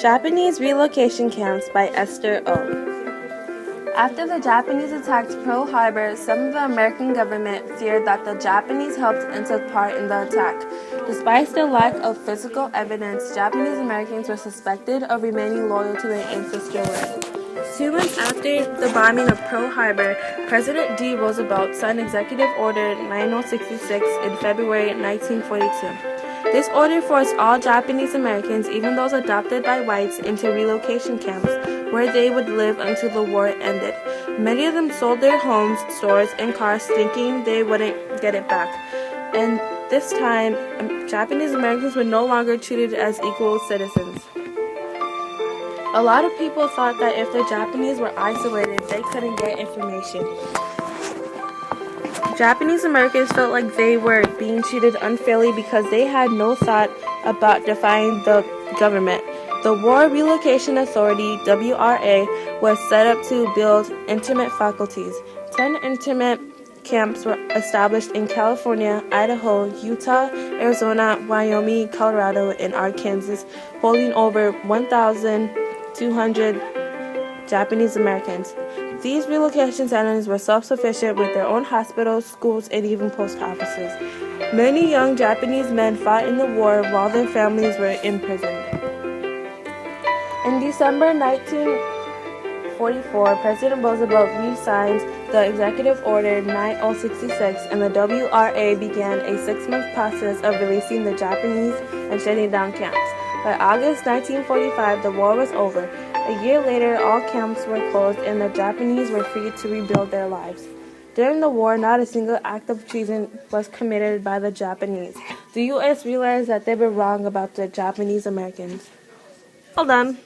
Japanese Relocation Camps by Esther O. After the Japanese attacked Pearl Harbor, some of the American government feared that the Japanese helped and took part in the attack. Despite the lack of physical evidence, Japanese Americans were suspected of remaining loyal to their ancestral land. 2 months after the bombing of Pearl Harbor, President D. Roosevelt signed Executive Order 9066 in February 1942. This order forced all Japanese Americans, even those adopted by whites, into relocation camps, where they would live until the war ended. Many of them sold their homes, stores, and cars thinking they wouldn't get it back. And this time, Japanese Americans were no longer treated as equal citizens. A lot of people thought that if the Japanese were isolated, they couldn't get information. Japanese Americans felt like they were being treated unfairly because they had no thought about defying the government. The War Relocation Authority, WRA, was set up to build internment faculties. 10 internment camps were established in California, Idaho, Utah, Arizona, Wyoming, Colorado, and Arkansas, holding over 1,200 Japanese Americans. These relocation centers were self-sufficient with their own hospitals, schools, and even post offices. Many young Japanese men fought in the war while their families were imprisoned. In December 1944, President Roosevelt re-signed the Executive Order 9066, and the WRA began a 6-month process of releasing the Japanese and shutting down camps. By August 1945, the war was over. A year later, all camps were closed and the Japanese were free to rebuild their lives. During the war, not a single act of treason was committed by the Japanese. The U.S. realized that they were wrong about the Japanese Americans. Well done.